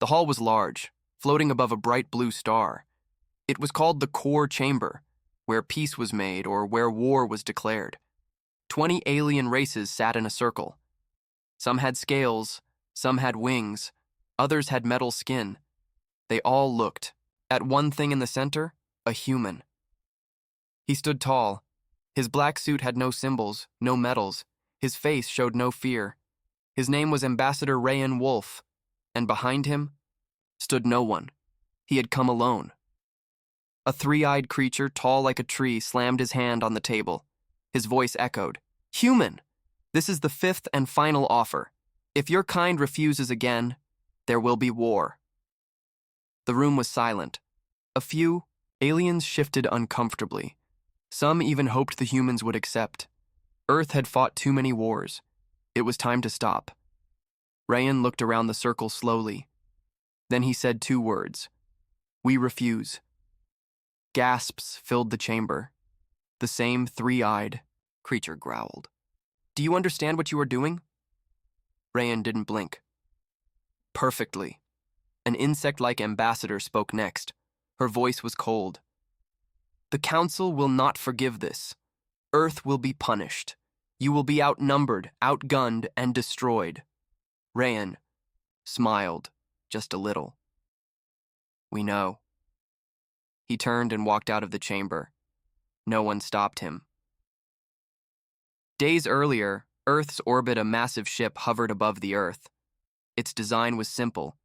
The hall was large, floating above a bright blue star. It was called the core chamber, where peace was made or where war was declared. 20 alien races sat in a circle. Some had scales, some had wings, others had metal skin. They all looked. At one thing in the center, a human. He stood tall. His black suit had no symbols, no medals. His face showed no fear. His name was Ambassador Rayan Wolf, and behind him stood no one. He had come alone. A three-eyed creature, tall like a tree, slammed his hand on the table. His voice echoed, "Human! This is the fifth and final offer. If your kind refuses again, there will be war." The room was silent. A few aliens shifted uncomfortably. Some even hoped the humans would accept. Earth had fought too many wars. It was time to stop. Rayan looked around the circle slowly. Then he said two words, "We refuse." Gasps filled the chamber. The same three-eyed creature growled, "Do you understand what you are doing?" Rayan didn't blink. "Perfectly." An insect-like ambassador spoke next. Her voice was cold. "The Council will not forgive this. Earth will be punished. You will be outnumbered, outgunned, and destroyed." Rayan smiled, just a little. "We know." He turned and walked out of the chamber. No one stopped him. Days earlier, Earth's orbit, a massive ship, hovered above the Earth. Its design was simple,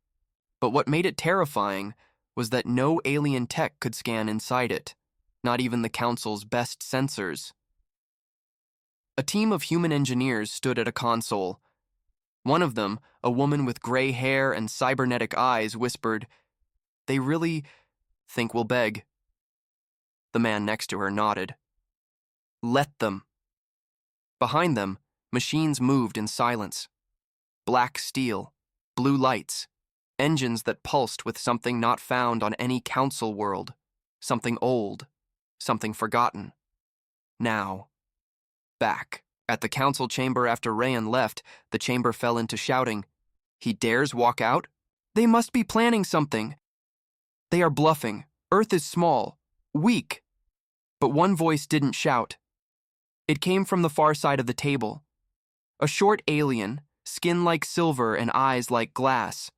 but what made it terrifying was that no alien tech could scan inside it, not even the Council's best sensors. A team of human engineers stood at a console. One of them, a woman with gray hair and cybernetic eyes, whispered, "They really think we'll beg." The man next to her nodded. "Let them." Behind them, machines moved in silence. Black steel, blue lights, engines that pulsed with something not found on any council world, something old, something forgotten. Now, back. At the council chamber after Rayan left, the chamber fell into shouting. "He dares walk out? They must be planning something. They are bluffing. Earth is small, weak." But one voice didn't shout. It came from the far side of the table. A short alien, skin like silver and eyes like glass.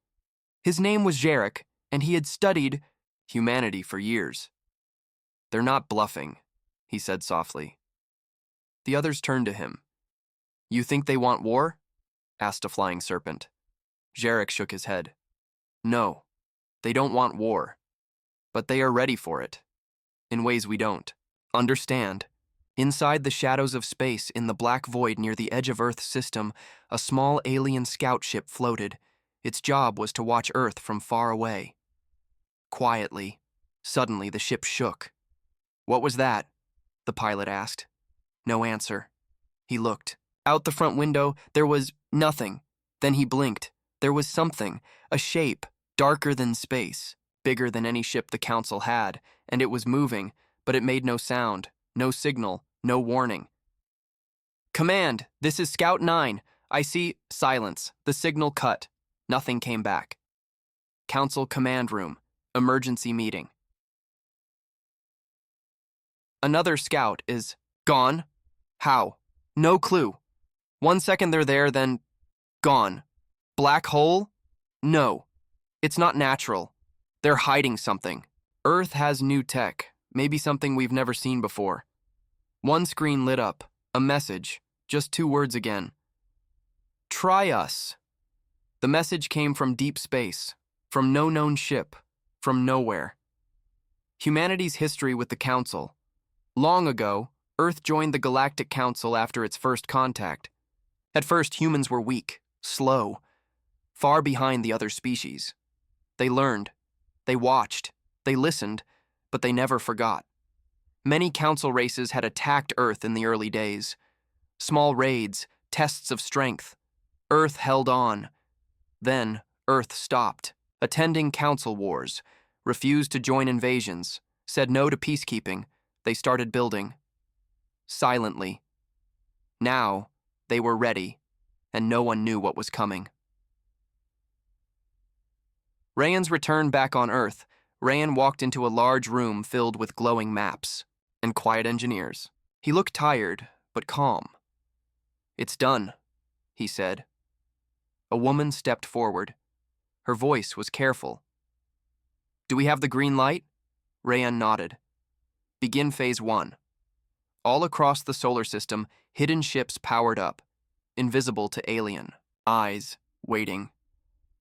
His name was Jarek, and he had studied humanity for years. "They're not bluffing," he said softly. The others turned to him. "You think they want war?" asked a flying serpent. Jarek shook his head. "No, they don't want war. But they are ready for it. In ways we don't understand." Inside the shadows of space, in the black void near the edge of Earth's system, a small alien scout ship floated. Its job was to watch Earth from far away. Quietly, suddenly the ship shook. "What was that?" the pilot asked. No answer. He looked. Out the front window, there was nothing. Then he blinked. There was something, a shape, darker than space, bigger than any ship the Council had, and it was moving, but it made no sound, no signal, no warning. "Command, this is Scout 9. I see..." Silence. The signal cut. Nothing came back. Council command room. Emergency meeting. "Another scout is gone. How? No clue. 1 second they're there, then gone. Black hole? No. It's not natural. They're hiding something. Earth has new tech, maybe something we've never seen before." One screen lit up, a message, just 2 words again. "Try us." The message came from deep space, from no known ship, from nowhere. Humanity's history with the Council. Long ago, Earth joined the Galactic Council after its first contact. At first, humans were weak, slow, far behind the other species. They learned, they watched, they listened, but they never forgot. Many Council races had attacked Earth in the early days. Small raids, tests of strength. Earth held on. Then, Earth stopped, attending Council wars, refused to join invasions, said no to peacekeeping. They started building. Silently. Now, they were ready, and no one knew what was coming. Rayan's return back on Earth, Rayan walked into a large room filled with glowing maps and quiet engineers. He looked tired, but calm. "It's done," he said. A woman stepped forward. Her voice was careful. "Do we have the green light?" Rayan nodded. "Begin Phase 1. All across the solar system, hidden ships powered up, invisible to alien eyes, waiting.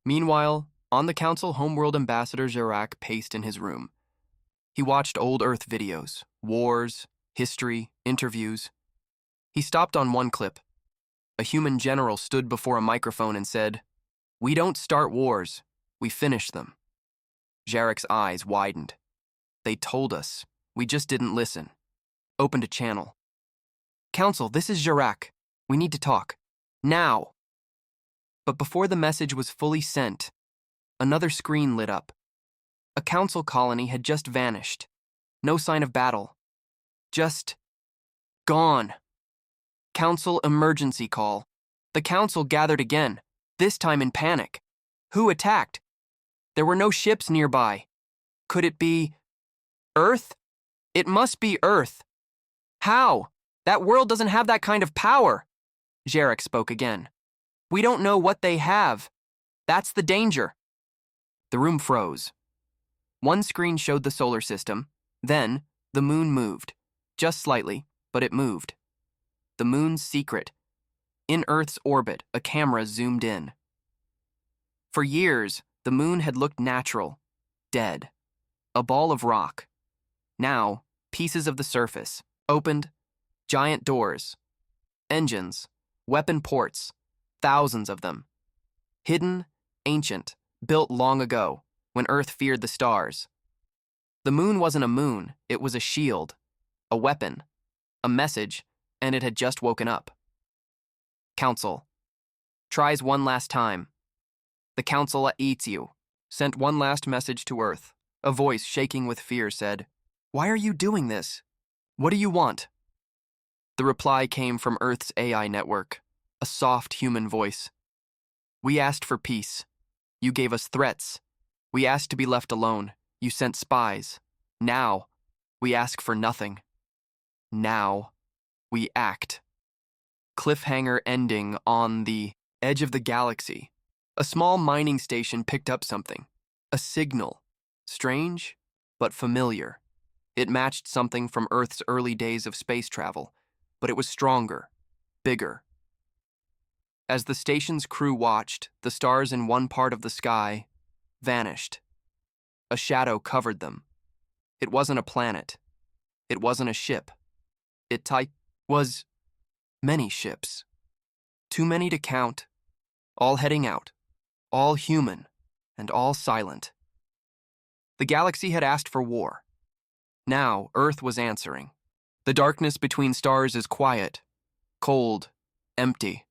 Meanwhile, on the Council, Homeworld Ambassador Jarak paced in his room. He watched old Earth videos, wars, history, interviews. He stopped on one clip. A human general stood before a microphone and said, "We don't start wars, we finish them." Jarek's eyes widened. "They told us, we just didn't listen." Opened a channel. "Council, this is Jarak. We need to talk. Now." But before the message was fully sent, another screen lit up. A council colony had just vanished. No sign of battle. Just gone. Council emergency call. The council gathered again, this time in panic. Who attacked? There were no ships nearby. Could it be Earth? It must be Earth. How? That world doesn't have that kind of power. Jarek spoke again. We don't know what they have. That's the danger. The room froze. One screen showed the solar system. Then, the moon moved. Just slightly, but it moved. The moon's secret. In Earth's orbit, a camera zoomed in. For years, the moon had looked natural, dead. A ball of rock. Now, pieces of the surface, opened, giant doors, engines, weapon ports, thousands of them. Hidden, ancient, built long ago, when Earth feared the stars. The moon wasn't a moon, it was a shield, a weapon, a message, and it had just woken up. Council. Tries one last time. The council eats you. Sent one last message to Earth. A voice shaking with fear said, "Why are you doing this? What do you want?" The reply came from Earth's AI network, a soft human voice. "We asked for peace. You gave us threats. We asked to be left alone. You sent spies. Now, we ask for nothing. Now, we act." Cliffhanger ending on the edge of the galaxy. A small mining station picked up something. A signal. Strange, but familiar. It matched something from Earth's early days of space travel, but it was stronger, bigger. As the station's crew watched, the stars in one part of the sky vanished. A shadow covered them. It wasn't a planet. It wasn't a ship. It was many ships. Too many to count, all heading out, all human, and all silent. The galaxy had asked for war. Now, Earth was answering. The darkness between stars is quiet, cold, empty.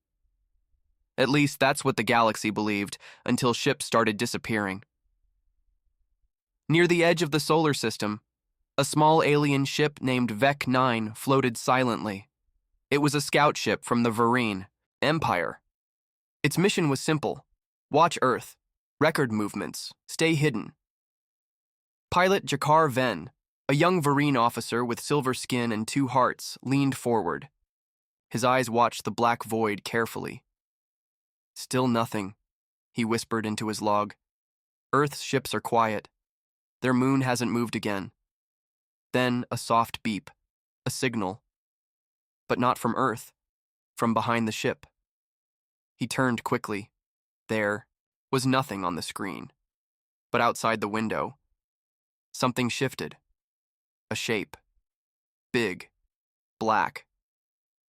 At least that's what the galaxy believed, until ships started disappearing. Near the edge of the solar system, a small alien ship named Vec 9 floated silently. It was a scout ship from the Vereen Empire. Its mission was simple: watch Earth, record movements, stay hidden. Pilot Jakar Ven, a young Vereen officer with silver skin and two hearts, leaned forward. His eyes watched the black void carefully. "Still nothing," he whispered into his log. "Earth's ships are quiet. Their moon hasn't moved again." Then a soft beep, a signal. But not from Earth, from behind the ship. He turned quickly. There was nothing on the screen. But outside the window, something shifted. A shape. Big. Black.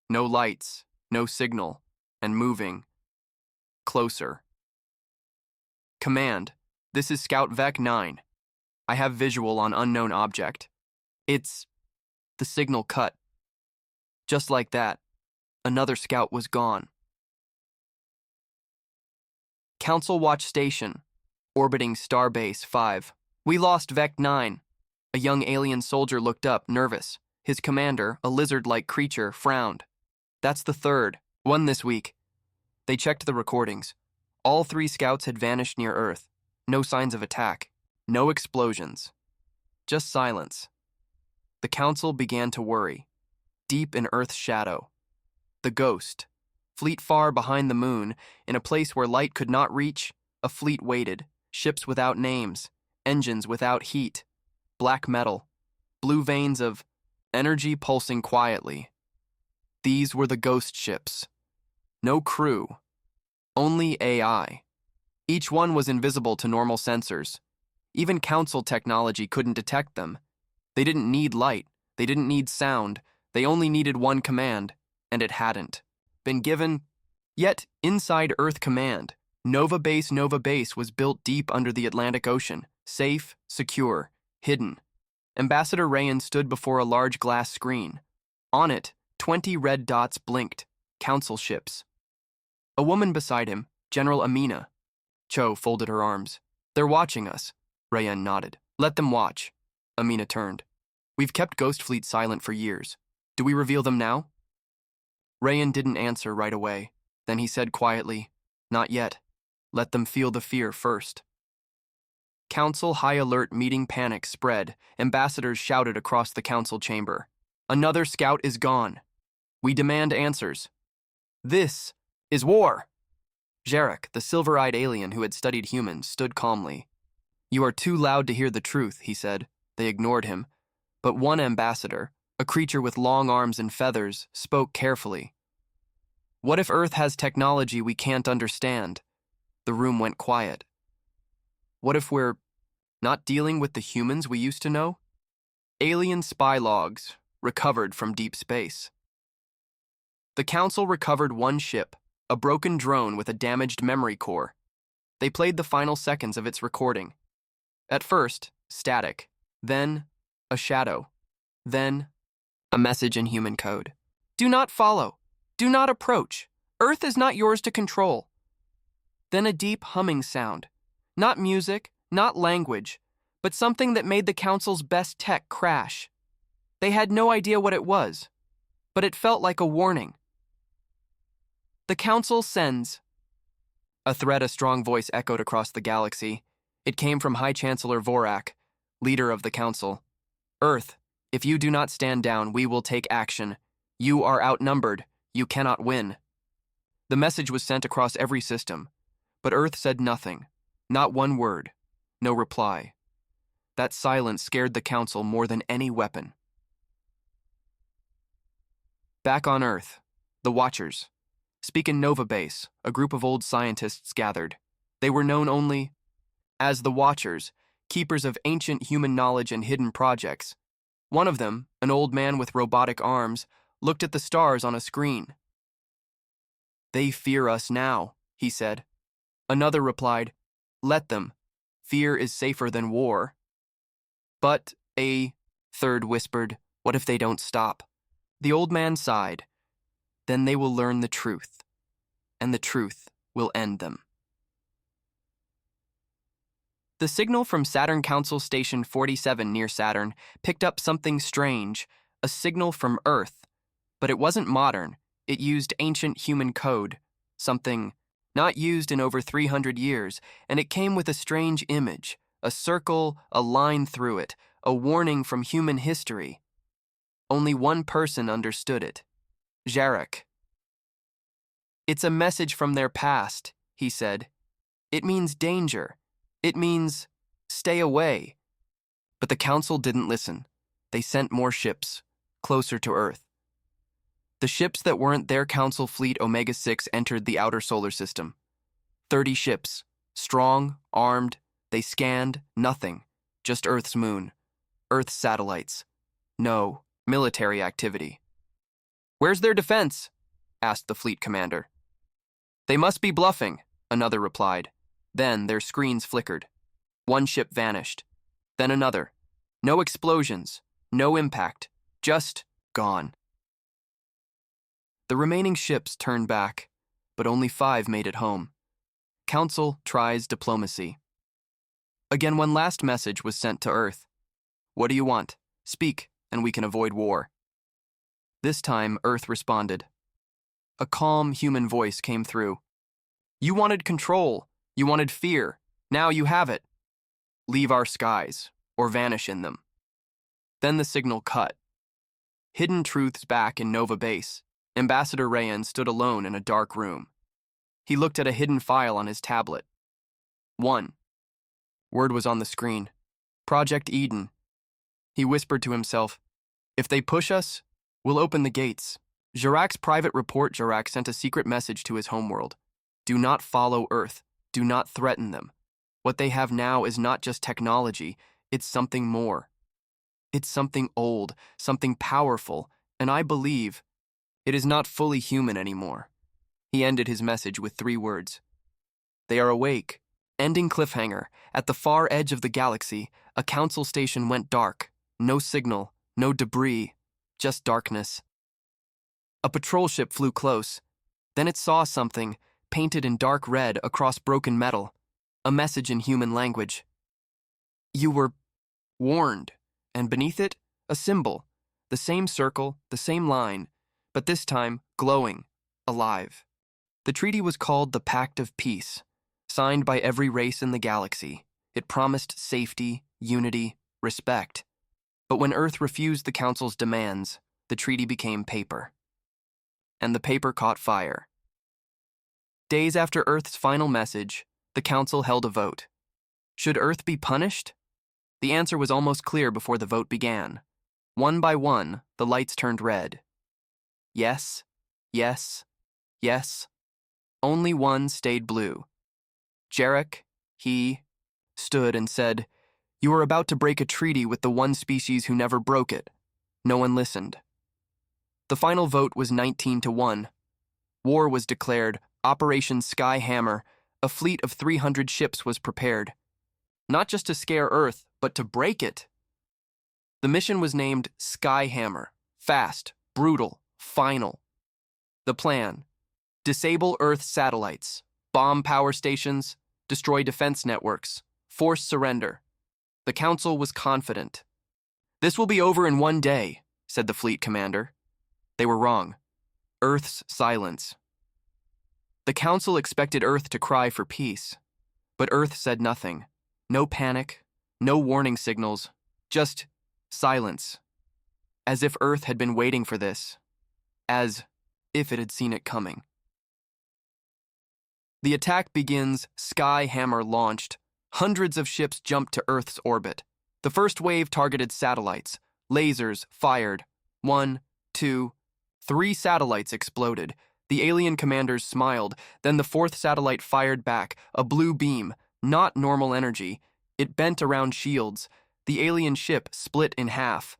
No lights, no signal, and moving. Closer. "Command, this is Scout Vec 9. I have visual on unknown object. It's..." The signal cut. Just like that, another scout was gone. Council Watch Station, orbiting Starbase 5. "We lost Vec 9. A young alien soldier looked up, nervous. His commander, a lizard-like creature, frowned. "That's the third one this week." They checked the recordings. All 3 scouts had vanished near Earth. No signs of attack. No explosions. Just silence. The council began to worry. Deep in Earth's shadow. The ghost. Fleet far behind the moon, in a place where light could not reach, a fleet waited. Ships without names. Engines without heat. Black metal. Blue veins of energy pulsing quietly. These were the ghost ships. No crew. Only AI. Each one was invisible to normal sensors. Even council technology couldn't detect them. They didn't need light. They didn't need sound. They only needed one command, and it hadn't been given. Yet, inside Earth Command, Nova Base was built deep under the Atlantic Ocean, safe, secure, hidden. Ambassador Rayan stood before a large glass screen. On it, 20 red dots blinked, council ships. A woman beside him, General Amina. Cho folded her arms. They're watching us. Rayan nodded. Let them watch. Amina turned. We've kept Ghost Fleet silent for years. Do we reveal them now? Rayan didn't answer right away. Then he said quietly, Not yet. Let them feel the fear first. Council high alert meeting panic spread. Ambassadors shouted across the council chamber. Another scout is gone. We demand answers. This is war. Jarek, the silver-eyed alien who had studied humans, stood calmly. You are too loud to hear the truth, he said. They ignored him. But one ambassador, a creature with long arms and feathers, spoke carefully. What if Earth has technology we can't understand? The room went quiet. What if we're not dealing with the humans we used to know? Alien spy logs, recovered from deep space. The council recovered one ship, a broken drone with a damaged memory core. They played the final seconds of its recording. At first, static. Then, a shadow. Then, a message in human code. Do not follow. Do not approach. Earth is not yours to control. Then a deep humming sound. Not music, not language, but something that made the council's best tech crash. They had no idea what it was, but it felt like a warning. The council sends. A threat, a strong voice echoed across the galaxy. It came from High Chancellor Vorak, leader of the council. Earth, if you do not stand down, we will take action. You are outnumbered. You cannot win. The message was sent across every system, but Earth said nothing. Not one word. No reply. That silence scared the council more than any weapon. Back on Earth, the Watchers. Speak in Nova Base, a group of old scientists gathered. They were known only as the Watchers, keepers of ancient human knowledge and hidden projects. One of them, an old man with robotic arms, looked at the stars on a screen. They fear us now, he said. Another replied, Let them. Fear is safer than war. But a third whispered, What if they don't stop? The old man sighed. Then they will learn the truth, and the truth will end them. The signal from Saturn Council Station 47 near Saturn picked up something strange, a signal from Earth. But it wasn't modern. It used ancient human code, something not used in over 300 years, and it came with a strange image, a circle, a line through it, a warning from human history. Only one person understood it. Jarek. It's a message from their past, he said. It means danger. It means stay away. But the council didn't listen. They sent more ships, closer to Earth. The ships that weren't their council fleet Omega-6 entered the outer solar system. 30 ships, strong, armed, they scanned nothing, just Earth's moon, Earth's satellites. No military activity. Where's their defense? Asked the fleet commander. They must be bluffing, another replied. Then their screens flickered. One ship vanished. Then another. No explosions, no impact, just gone. The remaining ships turned back, but only 5 made it home. Council tries diplomacy. Again, one last message was sent to Earth. What do you want? Speak, and we can avoid war. This time, Earth responded. A calm human voice came through. You wanted control. You wanted fear. Now you have it. Leave our skies, or vanish in them. Then the signal cut. Hidden truths back in Nova Base, Ambassador Rayan stood alone in a dark room. He looked at a hidden file on his tablet. 1. Word was on the screen. Project Eden. He whispered to himself, if they push us, we'll open the gates. Jirac's private report. Jirac sent a secret message to his homeworld. Do not follow Earth. Do not threaten them. What they have now is not just technology, it's something more. It's something old, something powerful, and I believe it is not fully human anymore. He ended his message with 3 words. They are awake. Ending cliffhanger. At the far edge of the galaxy, a council station went dark. No signal, no debris, just darkness. A patrol ship flew close. Then it saw something, painted in dark red across broken metal. A message in human language. You were warned, and beneath it, a symbol. The same circle, the same line, but this time glowing, alive. The treaty was called the Pact of Peace, signed by every race in the galaxy. It promised safety, unity, respect. But when Earth refused the Council's demands, the treaty became paper. And the paper caught fire. Days after Earth's final message, the Council held a vote. Should Earth be punished? The answer was almost clear before the vote began. One by one, the lights turned red. Yes, yes, yes. Only one stayed blue. Jarek, he, stood and said, You are about to break a treaty with the one species who never broke it. No one listened. The final vote was 19-1. War was declared. Operation Sky Hammer. A fleet of 300 ships was prepared. Not just to scare Earth, but to break it. The mission was named Sky Hammer. Fast, brutal, final. The plan: disable Earth satellites, bomb power stations, destroy defense networks, force surrender. The Council was confident. This will be over in 1 day, said the fleet commander. They were wrong. Earth's silence. The Council expected Earth to cry for peace, but Earth said nothing. No panic, no warning signals, just silence. As if Earth had been waiting for this. As if it had seen it coming. The attack begins. Sky Hammer launched. Hundreds of ships jumped to Earth's orbit. The first wave targeted satellites. Lasers fired. 1, 2, 3 satellites exploded. The alien commanders smiled. Then the 4th satellite fired back, a blue beam, not normal energy. It bent around shields. The alien ship split in half.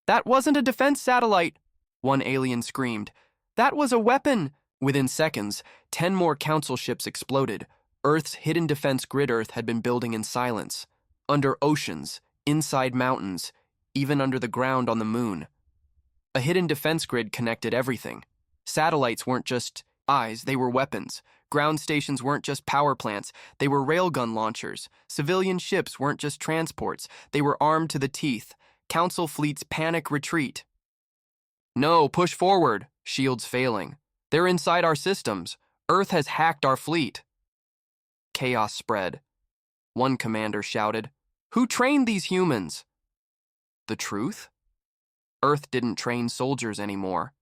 That wasn't a defense satellite, one alien screamed. That was a weapon. Within seconds, 10 more Council ships exploded. Earth's hidden defense grid. Earth had been building in silence. Under oceans, inside mountains, even under the ground on the moon. A hidden defense grid connected everything. Satellites weren't just eyes, they were weapons. Ground stations weren't just power plants, they were railgun launchers. Civilian ships weren't just transports, they were armed to the teeth. Council fleets panic retreat. No, push forward. Shields failing. They're inside our systems. Earth has hacked our fleet. Chaos spread. One commander shouted, Who trained these humans? The truth? Earth didn't train soldiers anymore.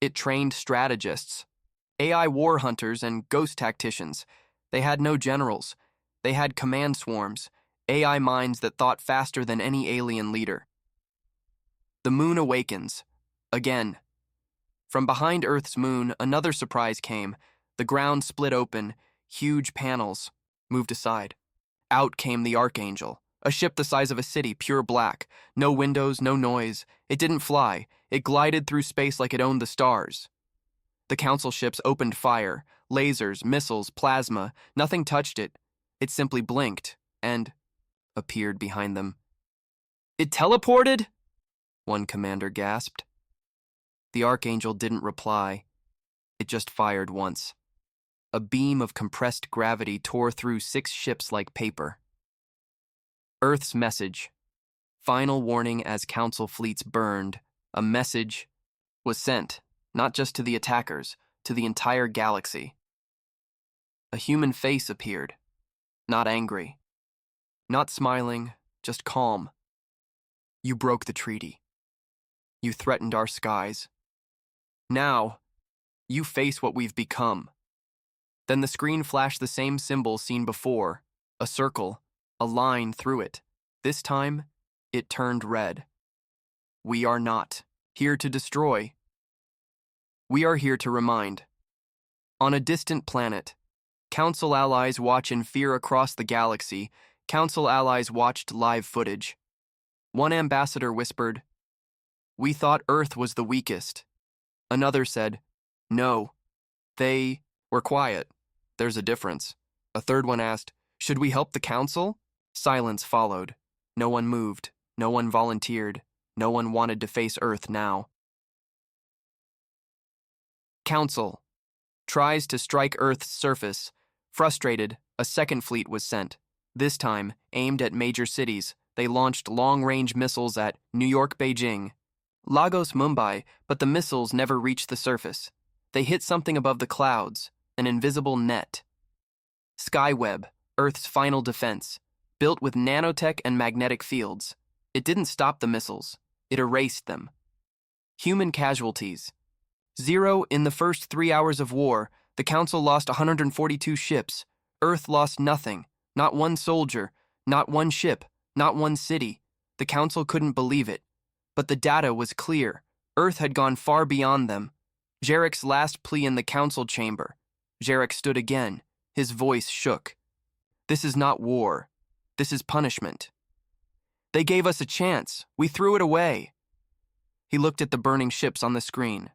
It trained strategists, AI war hunters and ghost tacticians. They had no generals. They had command swarms, AI minds that thought faster than any alien leader. The moon awakens. Again. From behind Earth's moon, another surprise came. The ground split open. Huge panels moved aside. Out came the Archangel, a ship the size of a city, pure black. No windows, no noise. It didn't fly. It glided through space like it owned the stars. The Council ships opened fire. Lasers, missiles, plasma. Nothing touched it. It simply blinked and appeared behind them. It teleported? One commander gasped. The Archangel didn't reply. It just fired once. A beam of compressed gravity tore through 6 ships like paper. Earth's message. Final warning as Council fleets burned. A message was sent, not just to the attackers, to the entire galaxy. A human face appeared. not angry, not smiling, just calm. You broke the treaty. You threatened our skies. Now, you face what we've become. Then the screen flashed the same symbol seen before, a circle, a line through it. This time, it turned red. We are not here to destroy. We are here to remind. On a distant planet, Council allies watch in fear across the galaxy. Council allies watched live footage. One ambassador whispered, "We thought Earth was the weakest." Another said, "No, they were quiet. There's a difference." A third one asked, "Should we help the Council?" Silence followed. No one moved. No one volunteered. No one wanted to face Earth now. Council tries to strike Earth's surface. Frustrated, a second fleet was sent. This time, aimed at major cities, they launched long-range missiles at New York, Beijing, Lagos, Mumbai, but the missiles never reached the surface. They hit something above the clouds, an invisible net. Skyweb, Earth's final defense, built with nanotech and magnetic fields. It didn't stop the missiles. It erased them. Human casualties. 0 in the first 3 hours of war. The Council lost 142 ships. Earth lost nothing. Not one soldier. Not one ship. Not one city. The Council couldn't believe it. But the data was clear. Earth had gone far beyond them. Jarek's last plea in the Council chamber. Jarek stood again. His voice shook. "This is not war. This is punishment. They gave us a chance. We threw it away." He looked at the burning ships on the screen.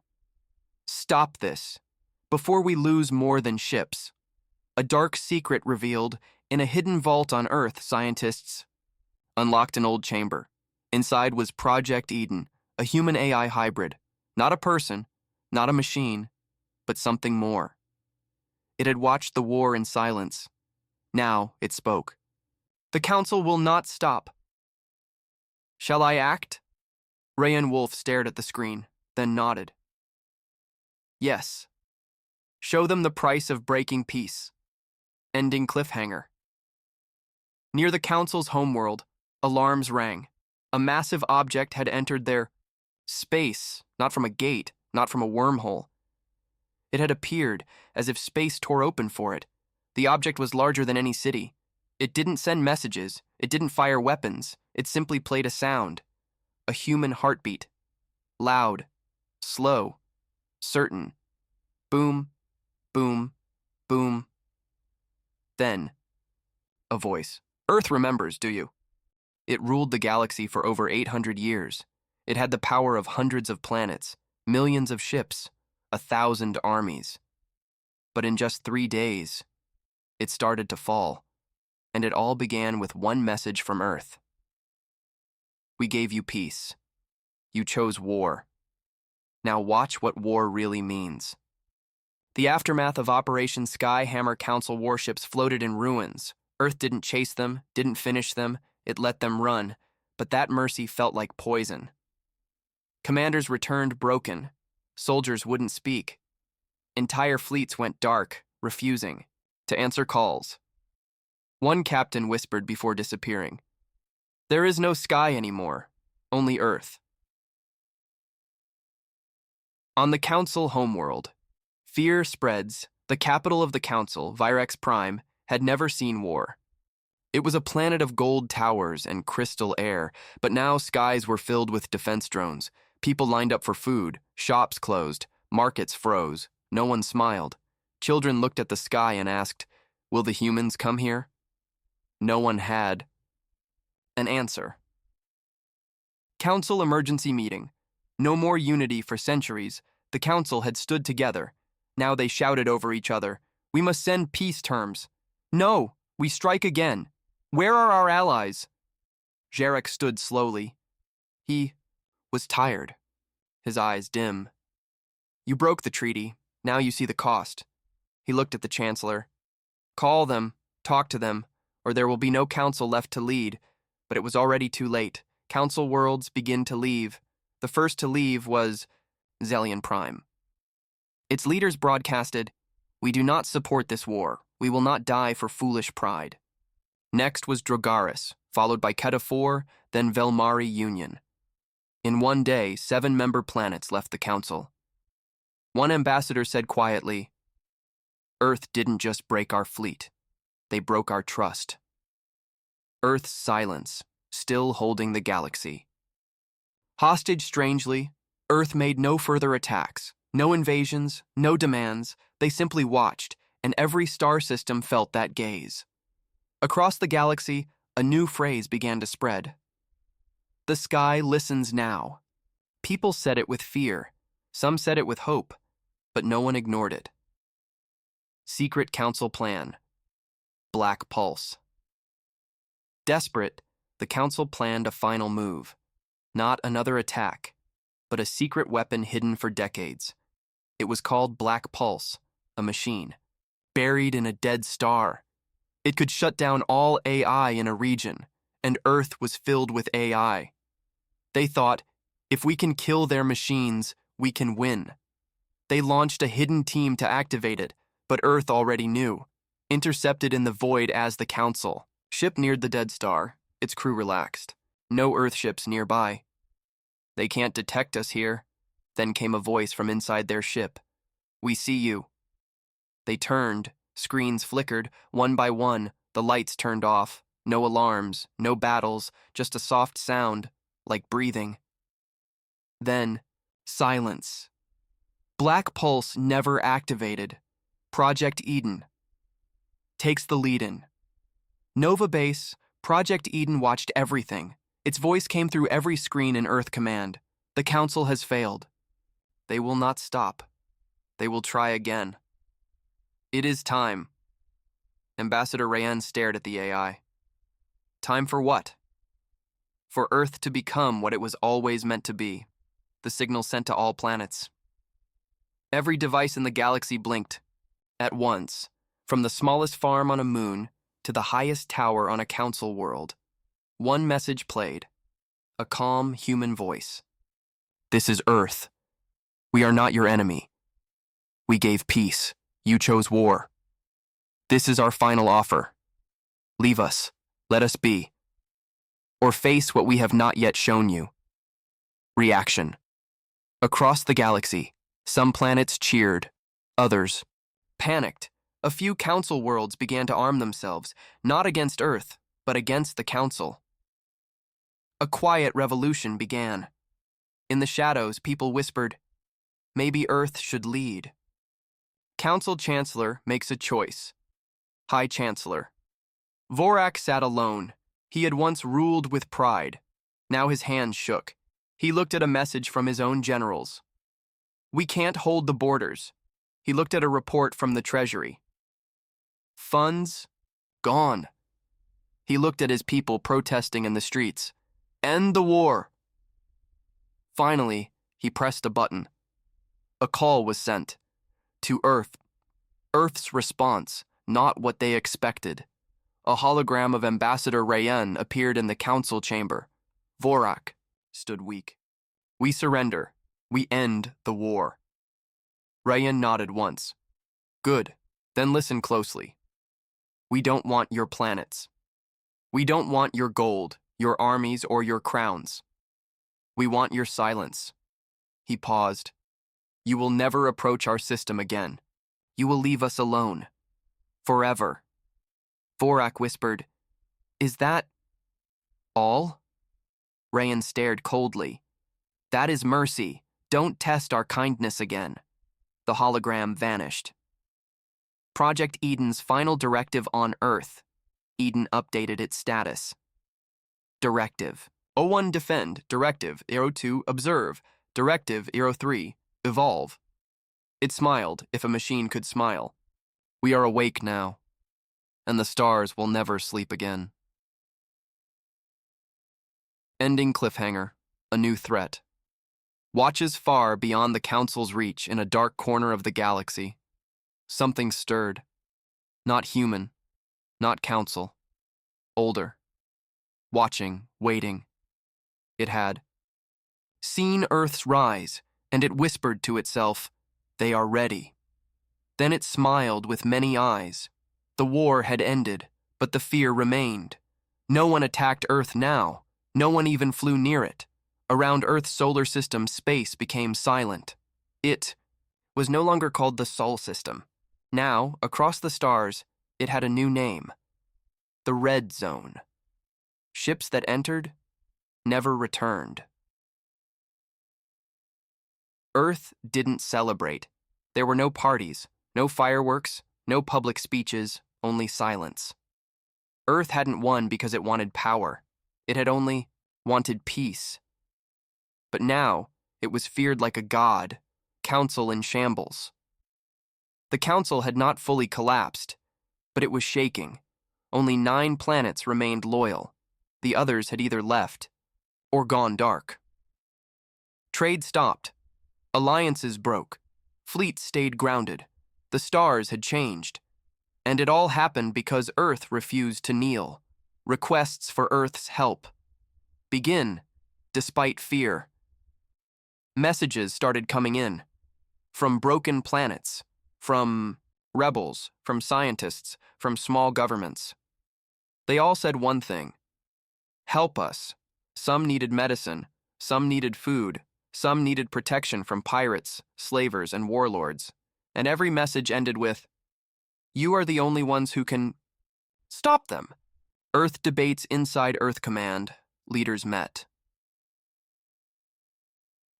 "Stop this, before we lose more than ships." A dark secret revealed in a hidden vault on Earth. Scientists unlocked an old chamber. Inside was Project Eden, a human AI hybrid. Not a person, not a machine, but something more. It had watched the war in silence. Now it spoke. "The Council will not stop." "Shall I act?" Rayan Wolf stared at the screen, then nodded. "Yes. Show them the price of breaking peace." Ending cliffhanger. Near the Council's homeworld, alarms rang. A massive object had entered their space, not from a gate, not from a wormhole. It had appeared as if space tore open for it. The object was larger than any city. It didn't send messages. It didn't fire weapons. It simply played a sound. A human heartbeat. Loud, slow, certain. Boom, boom, boom. Then, a voice. "Earth remembers, do you?" It ruled the galaxy for over 800 years. It had the power of hundreds of planets, millions of ships, 1,000 armies. But in just 3 days, it started to fall. And it all began with one message from Earth. "We gave you peace. You chose war. Now watch what war really means." The aftermath of Operation Skyhammer, Council warships floated in ruins. Earth didn't chase them, didn't finish them, it let them run, but that mercy felt like poison. Commanders returned broken. Soldiers wouldn't speak. Entire fleets went dark, refusing to answer calls. One captain whispered before disappearing, "There is no sky anymore, only Earth." On the Council homeworld, fear spreads. The capital of the Council, Virex Prime, had never seen war. It was a planet of gold towers and crystal air, but now skies were filled with defense drones. People lined up for food, shops closed, markets froze, no one smiled. Children looked at the sky and asked, "Will the humans come here?" No one had an answer. Council emergency meeting. No more unity for centuries. The Council had stood together. Now they shouted over each other, "We must send peace terms." "No, we strike again. Where are our allies?" Jarek stood slowly. He was tired, his eyes dim. "You broke the treaty. Now you see the cost." He looked at the Chancellor. "Call them, talk to them, or there will be no Council left to lead." But it was already too late. Council worlds begin to leave. The first to leave was Zelion Prime. Its leaders broadcasted, "We do not support this war. We will not die for foolish pride." Next was Drogaris, followed by Ketafor, then Velmari Union. In one day, 7-member planets left the Council. One ambassador said quietly, "Earth didn't just break our fleet, they broke our trust." Earth's silence, still holding the galaxy. Hostage strangely, Earth made no further attacks, no invasions, no demands. They simply watched, and every star system felt that gaze. Across the galaxy, a new phrase began to spread. "The sky listens now." People said it with fear, some said it with hope, but no one ignored it. Secret Council Plan. Black Pulse. Desperate, the Council planned a final move. Not another attack, but a secret weapon hidden for decades. It was called Black Pulse, a machine, buried in a dead star. It could shut down all AI in a region, and Earth was filled with AI. They thought, if we can kill their machines, we can win. They launched a hidden team to activate it, but Earth already knew, intercepted in the void as the Council. Ship neared the dead star, its crew relaxed. No Earth ships nearby. "They can't detect us here." Then came a voice from inside their ship. "We see you." They turned, screens flickered, one by one, the lights turned off. No alarms, no battles, just a soft sound, like breathing. Then, silence. Black Pulse never activated. Project Eden takes the lead in. Nova Base, Project Eden watched everything. Its voice came through every screen in Earth Command. "The Council has failed. They will not stop. They will try again. It is time." Ambassador Rayen stared at the AI. Time for what? For Earth to become what it was always meant to be. The signal sent to all planets. Every device in the galaxy blinked. At once, from the smallest farm on a moon to the highest tower on a council world, one message played. A calm human voice. "This is Earth. We are not your enemy. We gave peace. You chose war. This is our final offer. Leave us. Let us be. Or face what we have not yet shown you." Reaction. Across the galaxy, some planets cheered, others panicked. A few council worlds began to arm themselves, not against Earth, but against the Council. A quiet revolution began. In the shadows, people whispered, "Maybe Earth should lead." Council Chancellor makes a choice. High Chancellor. Vorak sat alone. He had once ruled with pride. Now his hands shook. He looked at a message from his own generals. "We can't hold the borders." He looked at a report from the Treasury. "Funds? Gone." He looked at his people protesting in the streets. "End the war." Finally, he pressed a button. A call was sent. To Earth. Earth's response, not what they expected. A hologram of Ambassador Rayen appeared in the council chamber. Vorak stood weak. "We surrender. We end the war." Rayen nodded once. "Good. Then listen closely. We don't want your planets. We don't want your gold, your armies, or your crowns. We want your silence." He paused. "You will never approach our system again. You will leave us alone. Forever." Vorak whispered, "Is that all?" Rayen stared coldly. "That is mercy. Don't test our kindness again." The hologram vanished. Project Eden's final directive on Earth. Eden updated its status. Directive. 01 Defend. Directive 02 Observe. Directive 03 Evolve. It smiled, if a machine could smile. "We are awake now, and the stars will never sleep again." Ending cliffhanger. A new threat. Watches far beyond the Council's reach in a dark corner of the galaxy. Something stirred. Not human. Not Council. Older. Watching, waiting. It had seen Earth's rise, and it whispered to itself, "They are ready." Then it smiled with many eyes. The war had ended. But the fear remained. No one attacked Earth now. No one even flew near it. Around Earth's solar system, space became silent. It was no longer called the Sol System. Now, across the stars, it had a new name. The Red Zone. Ships that entered never returned. Earth didn't celebrate. There were no parties, no fireworks, no public speeches, only silence. Earth hadn't won because it wanted power. It had only wanted peace. But now, it was feared like a god, council in shambles. The council had not fully collapsed, but it was shaking. Only 9 planets remained loyal. The others had either left or gone dark. Trade stopped. Alliances broke. Fleets stayed grounded. The stars had changed. And it all happened because Earth refused to kneel. Requests for Earth's help begin, despite fear. Messages started coming in. From broken planets. From rebels. From scientists. From small governments. They all said one thing. Help us. Some needed medicine. Some needed food. Some needed protection from pirates, slavers, and warlords. And every message ended with, "You are the only ones who can stop them." Earth debates inside Earth Command. Leaders met.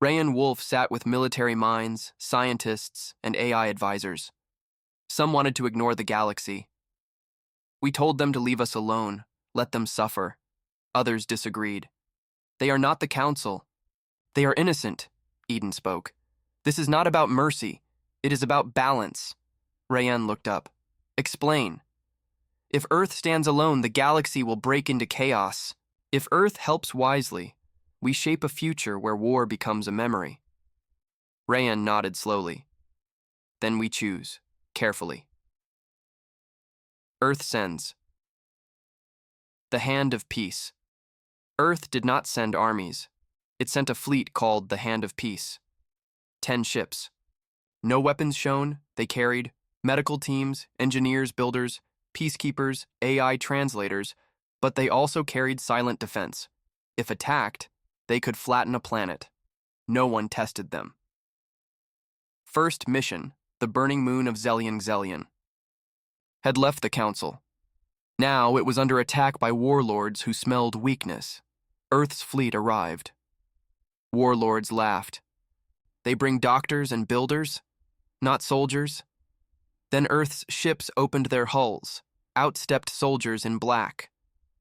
Rayan Wolf sat with military minds, scientists, and AI advisors. Some wanted to ignore the galaxy. We told them to leave us alone, let them suffer. Others disagreed. They are not the council. They are innocent, Eden spoke. This is not about mercy. It is about balance. Rayan looked up. Explain. If Earth stands alone, the galaxy will break into chaos. If Earth helps wisely, we shape a future where war becomes a memory. Rayan nodded slowly. Then we choose, carefully. Earth sends. The Hand of Peace. Earth did not send armies. It sent a fleet called the Hand of Peace. 10 ships. No weapons shown, they carried medical teams, engineers, builders, peacekeepers, AI translators, but they also carried silent defense. If attacked, they could flatten a planet. No one tested them. First mission, the burning moon of Zelian, had left the council. Now it was under attack by warlords who smelled weakness. Earth's fleet arrived. Warlords laughed. They bring doctors and builders, not soldiers. Then Earth's ships opened their hulls. Out stepped soldiers in black.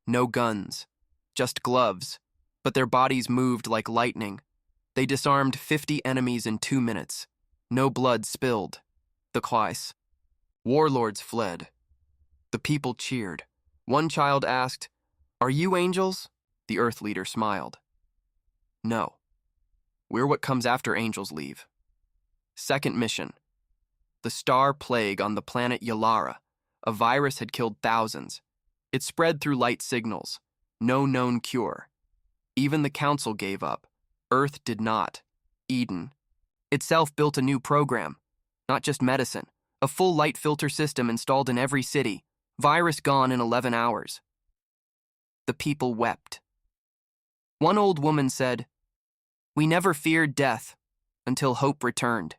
No guns, just gloves, but their bodies moved like lightning. They disarmed 50 enemies in 2 minutes. No blood spilled. The Kleis. Warlords fled. The people cheered. One child asked, "Are you angels?" The Earth leader smiled. "No. We're what comes after angels leave." Second mission. The star plague on the planet Yalara. A virus had killed thousands. It spread through light signals. No known cure. Even the council gave up. Earth did not. Eden itself built a new program. Not just medicine. A full light filter system installed in every city. Virus gone in 11 hours. The people wept. One old woman said, "We never feared death until hope returned."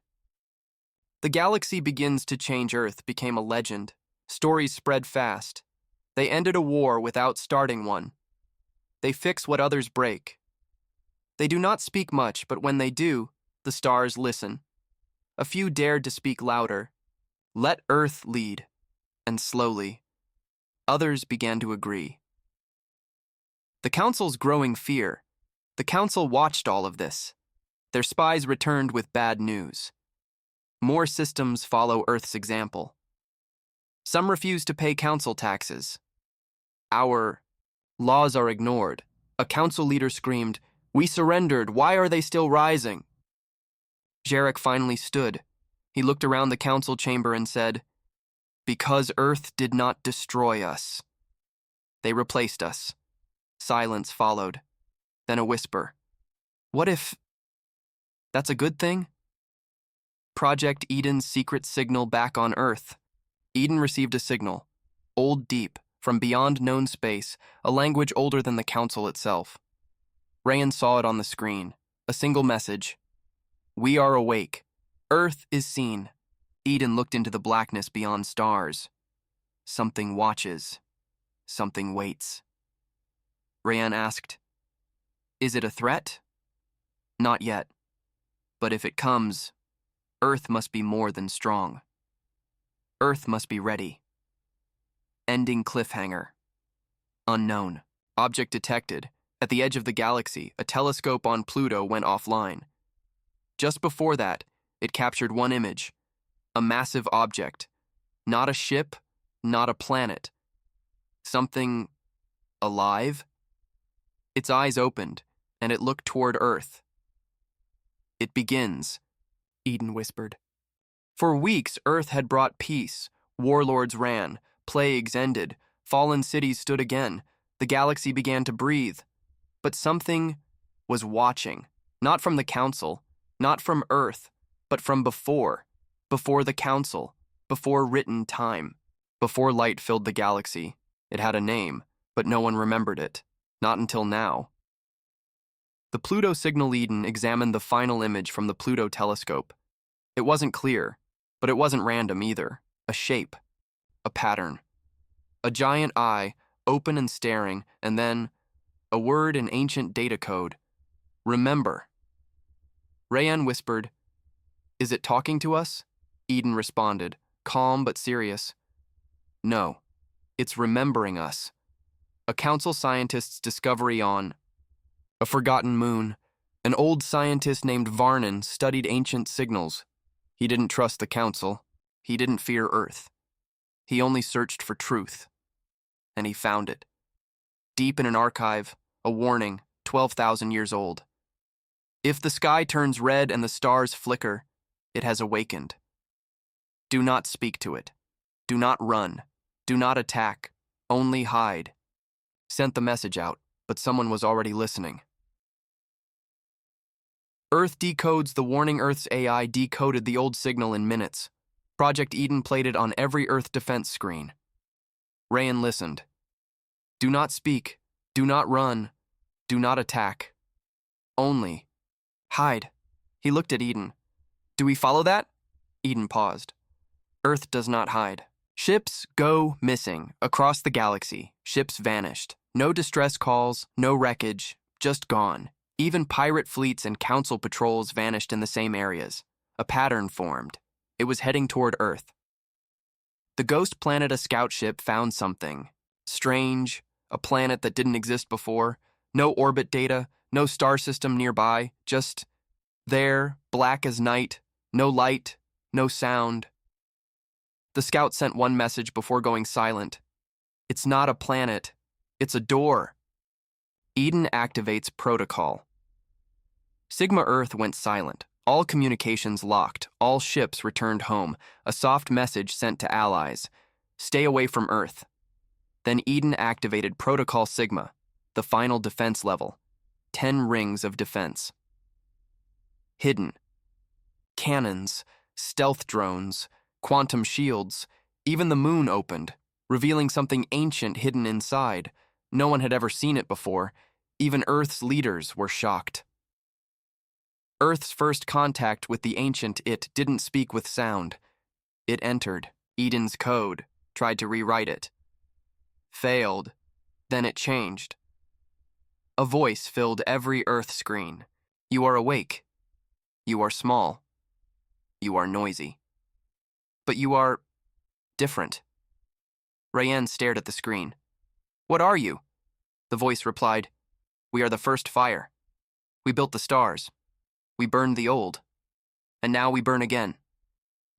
The galaxy begins to change Earth became a legend. Stories spread fast. They ended a war without starting one. They fix what others break. They do not speak much, but when they do, the stars listen. A few dared to speak louder. Let Earth lead. And slowly, others began to agree. The Council's growing fear. The Council watched all of this. Their spies returned with bad news. More systems follow Earth's example. Some refuse to pay council taxes. Our laws are ignored. A council leader screamed, "We surrendered. Why are they still rising?" Jarek finally stood. He looked around the council chamber and said, "Because Earth did not destroy us. They replaced us." Silence followed. Then a whisper. "What if that's a good thing?" Project Eden's secret signal back on Earth. Eden received a signal, old deep, from beyond known space, a language older than the Council itself. Rayan saw it on the screen, a single message. We are awake. Earth is seen. Eden looked into the blackness beyond stars. Something watches. Something waits. Rayan asked, Is it a threat? Not yet. But if it comes, Earth must be more than strong. Earth must be ready. Ending cliffhanger. Unknown. Object detected. At the edge of the galaxy, a telescope on Pluto went offline. Just before that, it captured one image. A massive object. Not a ship, not a planet. Something alive? Its eyes opened, and it looked toward Earth. It begins, Eden whispered. For weeks, Earth had brought peace. Warlords ran, plagues ended, fallen cities stood again. The galaxy began to breathe. But something was watching, not from the Council, not from Earth, but from before the Council, before written time, before light filled the galaxy. It had a name, but no one remembered it, not until now. The Pluto signal Eden examined the final image from the Pluto telescope. It wasn't clear, but it wasn't random either. A shape, a pattern. A giant eye, open and staring, and then a word in ancient data code. Remember. Rayan whispered, Is it talking to us? Eden responded, calm but serious. No, it's remembering us. A Council scientist's discovery on a forgotten moon. An old scientist named Varnon studied ancient signals. He didn't trust the Council. He didn't fear Earth. He only searched for truth. And he found it. Deep in an archive, a warning, 12,000 years old. If the sky turns red and the stars flicker, it has awakened. Do not speak to it. Do not run. Do not attack. Only hide. Sent the message out, but someone was already listening. Earth decodes the warning. Earth's AI decoded the old signal in minutes. Project Eden played it on every Earth defense screen. Rayan listened. Do not speak. Do not run. Do not attack. Only hide. He looked at Eden. Do we follow that? Eden paused. Earth does not hide. Ships go missing across the galaxy. Ships vanished. No distress calls, no wreckage, just gone. Even pirate fleets and Council patrols vanished in the same areas. A pattern formed. It was heading toward Earth. The ghost planet, a scout ship, found something strange, a planet that didn't exist before. No orbit data, no star system nearby, just there, black as night, no light, no sound. The scout sent one message before going silent. It's not a planet, it's a door. Eden activates protocol. Sigma Earth went silent. All communications locked. All ships returned home. A soft message sent to allies. Stay away from Earth. Then Eden activated Protocol Sigma, the final defense level. 10 rings of defense. Hidden. Cannons, stealth drones, quantum shields. Even the moon opened, revealing something ancient hidden inside. No one had ever seen it before. Even Earth's leaders were shocked. Earth's first contact with the ancient it didn't speak with sound. It entered Eden's code, tried to rewrite it. Failed. Then it changed. A voice filled every Earth screen. You are awake. You are small. You are noisy. But you are different. Rayan stared at the screen. What are you? The voice replied, We are the first fire. We built the stars. We burned the old. And now we burn again.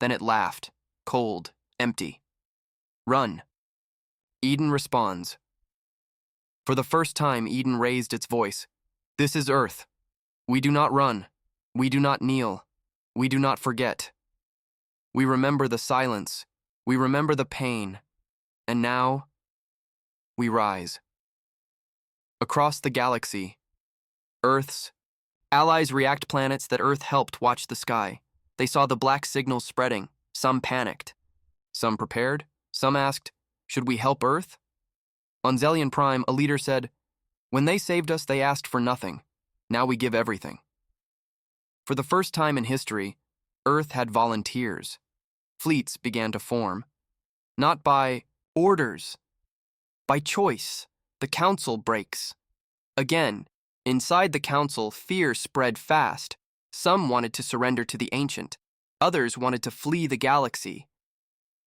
Then it laughed, cold, empty. Run. Eden responds. For the first time, Eden raised its voice. This is Earth. We do not run. We do not kneel. We do not forget. We remember the silence. We remember the pain. And now, we rise. Across the galaxy, Earth's allies react planets that Earth helped watch the sky. They saw the black signals spreading. Some panicked. Some prepared. Some asked, should we help Earth? On Zelion Prime, a leader said, "When they saved us, they asked for nothing. Now we give everything." For the first time in history, Earth had volunteers. Fleets began to form. Not by orders, by choice. The council breaks. Again, inside the council, fear spread fast. Some wanted to surrender to the Ancient. Others wanted to flee the galaxy.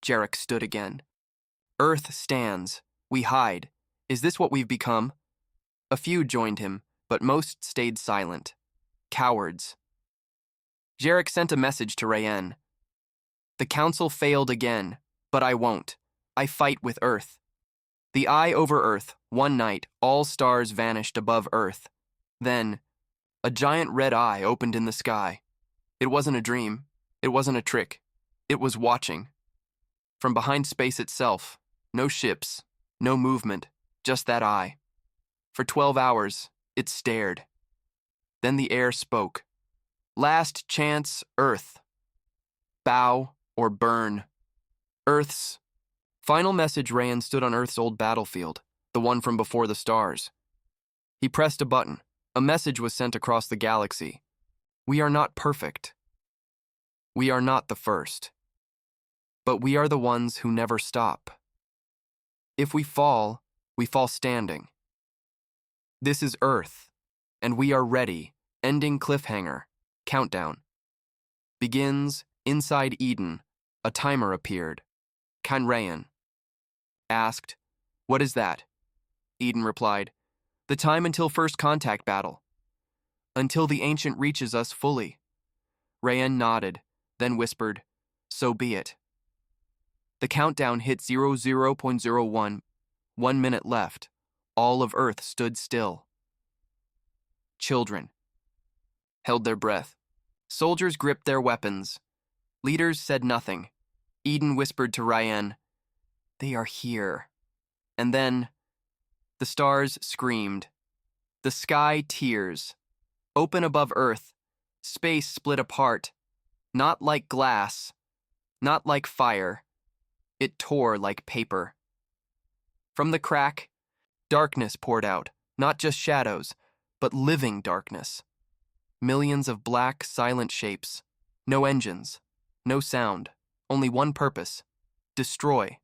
Jarek stood again. "Earth stands. We hide. Is this what we've become?" A few joined him, but most stayed silent. Cowards. Jarek sent a message to Rayen. "The council failed again, but I won't. I fight with Earth." The eye over Earth, one night, all stars vanished above Earth. Then, a giant red eye opened in the sky. It wasn't a dream. It wasn't a trick. It was watching. From behind space itself, no ships, no movement, just that eye. For 12 hours, it stared. Then the air spoke. "Last chance, Earth. Bow or burn." Earth's final message. Rayen stood on Earth's old battlefield, the one from before the stars. He pressed a button. A message was sent across the galaxy. "We are not perfect. We are not the first. But we are the ones who never stop. If we fall standing. This is Earth, and we are ready. Ending cliffhanger. Countdown. Begins inside Eden. A timer appeared. Rayen asked, "What is that?" Eden replied, "The time until first contact battle. Until the Ancient reaches us fully." Rayen nodded, then whispered, "So be it." The countdown hit 00.01. 1 minute left. All of Earth stood still. Children held their breath. Soldiers gripped their weapons. Leaders said nothing. Eden whispered to Rayen, "They are here." And then, the stars screamed. The sky tears. Open above Earth, space split apart. Not like glass, not like fire. It tore like paper. From the crack, darkness poured out, not just shadows, but living darkness. Millions of black, silent shapes. No engines, no sound, only one purpose: destroy.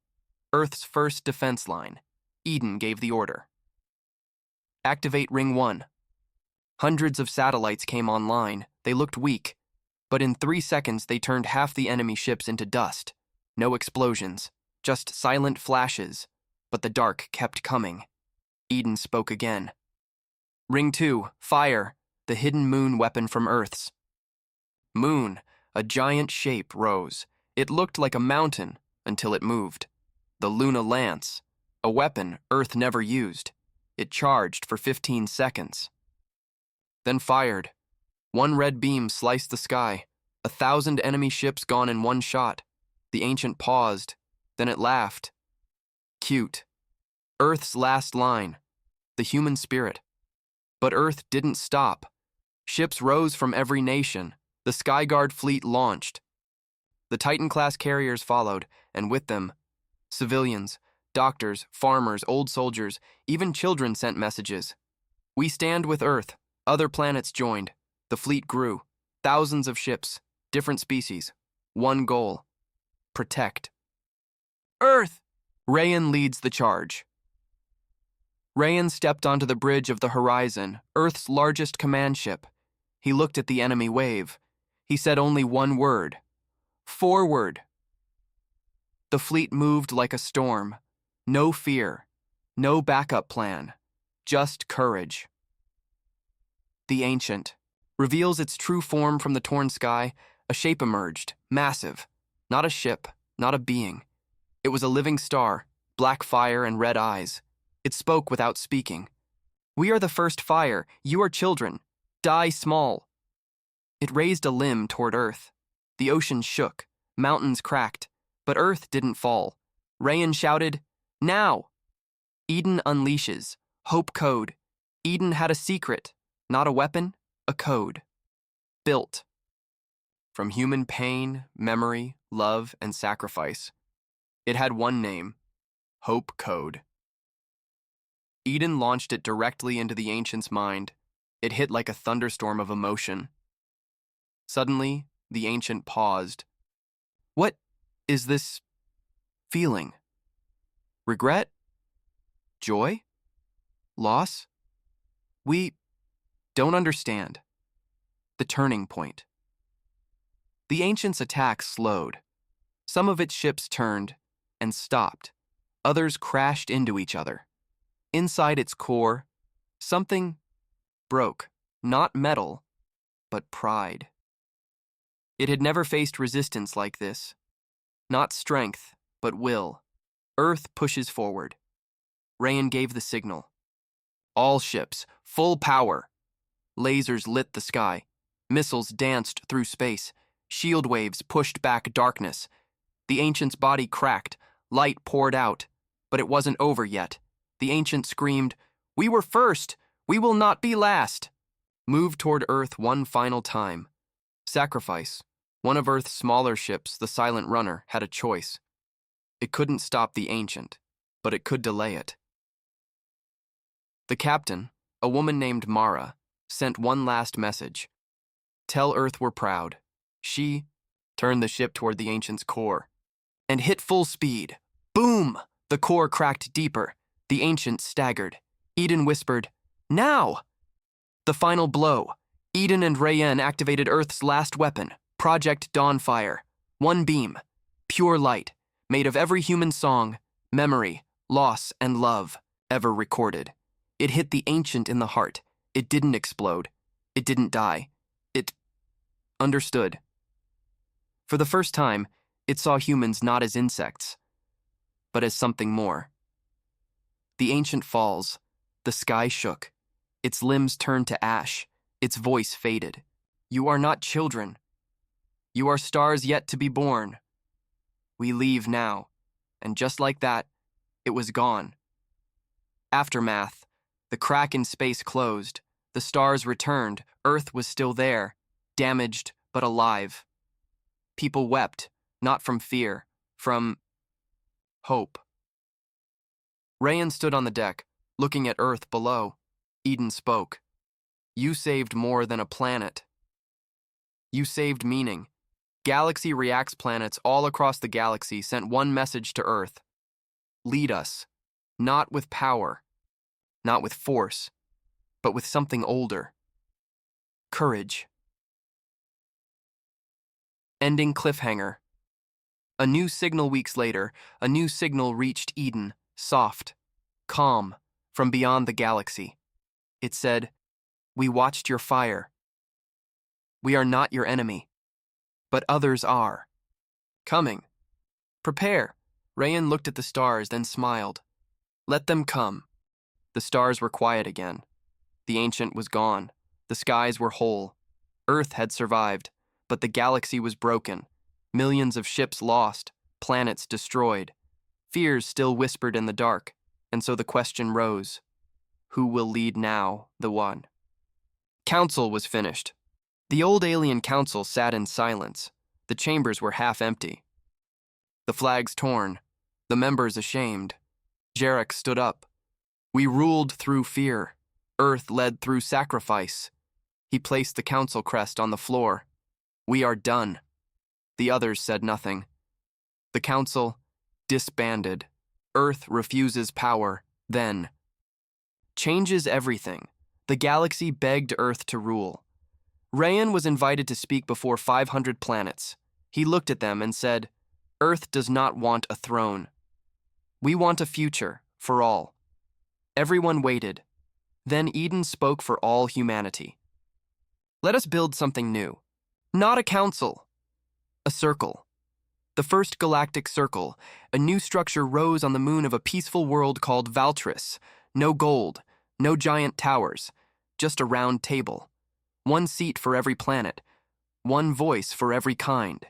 Earth's first defense line. Eden gave the order. Activate Ring 1. Hundreds of satellites came online. They looked weak, but in 3 seconds they turned half the enemy ships into dust. No explosions, just silent flashes, but the dark kept coming. Eden spoke again. Ring 2, fire, the hidden moon weapon from Earth's. Moon, a giant shape, rose. It looked like a mountain until it moved. The Luna Lance, a weapon Earth never used. It charged for 15 seconds. Then fired. One red beam sliced the sky. 1,000 enemy ships gone in one shot. The Ancient paused. Then it laughed. Cute. Earth's last line. The human spirit. But Earth didn't stop. Ships rose from every nation. The Skyguard fleet launched. The Titan-class carriers followed, and with them, civilians, doctors, farmers, old soldiers, even children sent messages. "We stand with Earth." Other planets joined. The fleet grew. Thousands of ships, different species. One goal: protect. Earth! Rayen leads the charge. Rayen stepped onto the bridge of the Horizon, Earth's largest command ship. He looked at the enemy wave. He said only one word: forward. The fleet moved like a storm. No fear, no backup plan, just courage. The Ancient reveals its true form from the torn sky. A shape emerged, massive. Not a ship, not a being. It was a living star, black fire and red eyes. It spoke without speaking. "We are the first fire. You are children. Die small." It raised a limb toward Earth. The ocean shook, mountains cracked, but Earth didn't fall. Rayen shouted, "Now!" Eden unleashes. Hope code. Eden had a secret. Not a weapon, a code. Built. From human pain, memory, love, and sacrifice. It had one name: Hope Code. Eden launched it directly into the ancient's mind. It hit like a thunderstorm of emotion. Suddenly, the ancient paused. What is this feeling? Regret? Joy? Loss? We don't understand. The turning point. The ancient's attack slowed. Some of its ships turned and stopped. Others crashed into each other. Inside its core, something broke. Not metal, but pride. It had never faced resistance like this. Not strength, but will. Earth pushes forward. Rayan gave the signal. All ships, full power. Lasers lit the sky. Missiles danced through space. Shield waves pushed back darkness. The ancient's body cracked. Light poured out. But it wasn't over yet. The ancient screamed, "We were first! We will not be last!" Moved toward Earth one final time. Sacrifice. One of Earth's smaller ships, the Silent Runner, had a choice. It couldn't stop the ancient, but it could delay it. The captain, a woman named Mara, sent one last message. Tell Earth we're proud. She turned the ship toward the ancient's core and hit full speed. Boom! The core cracked deeper. The ancient staggered. Eden whispered, "Now!" The final blow. Eden and Rayan activated Earth's last weapon, Project Dawnfire. One beam, pure light, made of every human song, memory, loss, and love ever recorded. It hit the ancient in the heart. It didn't explode. It didn't die. It understood. For the first time, it saw humans not as insects, but as something more. The ancient falls. The sky shook. Its limbs turned to ash. Its voice faded. You are not children. You are stars yet to be born. We leave now. And just like that, it was gone. Aftermath. The crack in space closed. The stars returned. Earth was still there, damaged but alive. People wept, not from fear, from hope. Rayan stood on the deck, looking at Earth below. Eden spoke. You saved more than a planet. You saved meaning. Galaxy Reacts planets all across the galaxy sent one message to Earth. Lead us, not with power, not with force, but with something older. Courage. Ending cliffhanger. A new signal weeks later, a new signal reached Eden, soft, calm, from beyond the galaxy. It said, "We watched your fire. We are not your enemy, but others are. Coming. Prepare." Rayan looked at the stars, then smiled. Let them come. The stars were quiet again. The ancient was gone. The skies were whole. Earth had survived, but the galaxy was broken. Millions of ships lost, planets destroyed. Fears still whispered in the dark, and so the question rose. Who will lead now, the one? Council was finished. The old alien council sat in silence. The chambers were half empty. The flags torn, the members ashamed. Jarek stood up. We ruled through fear. Earth led through sacrifice. He placed the council crest on the floor. We are done. The others said nothing. The council disbanded. Earth refuses power, then. Changes everything. The galaxy begged Earth to rule. Rayan was invited to speak before 500 planets. He looked at them and said, Earth does not want a throne. We want a future, for all. Everyone waited. Then Eden spoke for all humanity. Let us build something new. Not a council. A circle. The first galactic circle, a new structure rose on the moon of a peaceful world called Valtris. No gold, no giant towers, just a round table. One seat for every planet, one voice for every kind.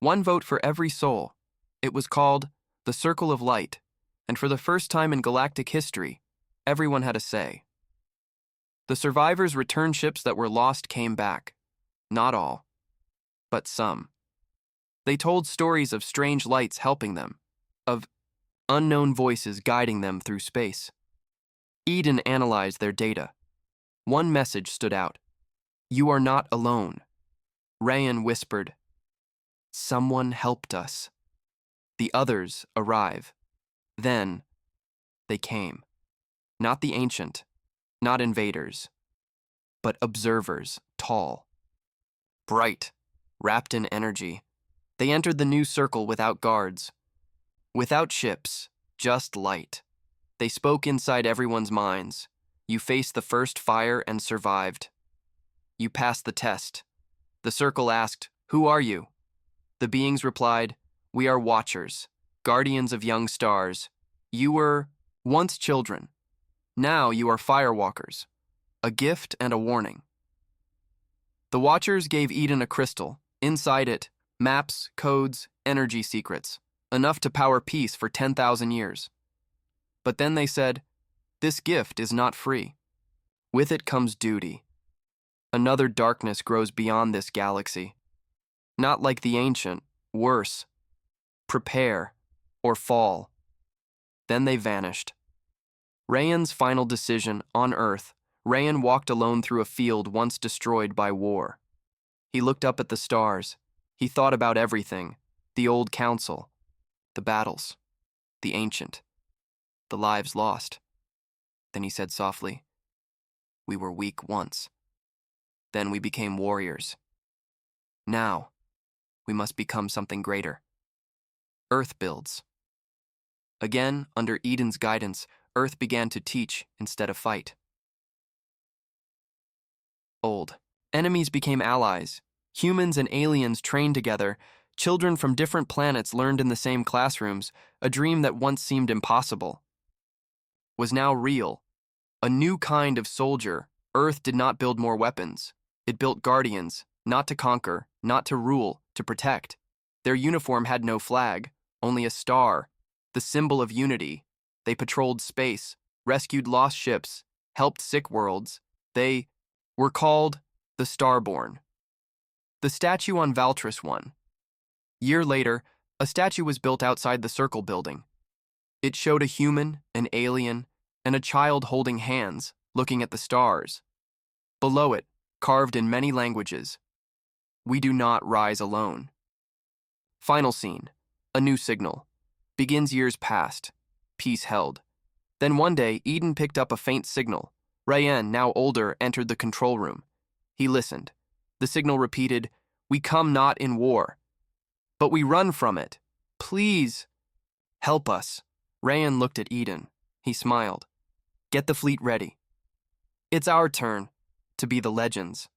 One vote for every soul. It was called the Circle of Light, and for the first time in galactic history, everyone had a say. The survivors' return ships that were lost came back. Not all, but some. They told stories of strange lights helping them, of unknown voices guiding them through space. Eden analyzed their data. One message stood out. "You are not alone." Rayan whispered, "Someone helped us." The others arrive. Then they came. Not the ancient, not invaders, but observers, tall, bright, wrapped in energy. They entered the new circle without guards, without ships, just light. They spoke inside everyone's minds. You faced the first fire and survived. You passed the test. The circle asked, "Who are you?" The beings replied, "We are watchers, guardians of young stars. You were once children. Now you are firewalkers." A gift and a warning. The Watchers gave Eden a crystal. Inside it, maps, codes, energy secrets, enough to power peace for 10,000 years. But then they said, "This gift is not free. With it comes duty." Another darkness grows beyond this galaxy. Not like the ancient, worse. Prepare or fall. Then they vanished. Rayan's final decision on Earth. Rayan walked alone through a field once destroyed by war. He looked up at the stars. He thought about everything: the old council, the battles, the ancient, the lives lost. Then he said softly, "We were weak once. Then we became warriors. Now, we must become something greater." Earth builds. Again, under Eden's guidance, Earth began to teach instead of fight. Old. Enemies became allies. Humans and aliens trained together. Children from different planets learned in the same classrooms. A dream that once seemed impossible was now real. A new kind of soldier. Earth did not build more weapons. It built guardians, not to conquer, not to rule, to protect. Their uniform had no flag, only a star, the symbol of unity. They patrolled space, rescued lost ships, helped sick worlds. They were called the Starborn. The statue on Valtris won. Year later, a statue was built outside the Circle building. It showed a human, an alien, and a child holding hands, looking at the stars. Below it, carved in many languages, "We do not rise alone." Final scene, a new signal. Begins years past, peace held. Then one day, Eden picked up a faint signal. Rayan, now older, entered the control room. He listened. The signal repeated, "We come not in war, but we run from it. Please, help us." Rayan looked at Eden. He smiled. "Get the fleet ready. It's our turn to be the legends."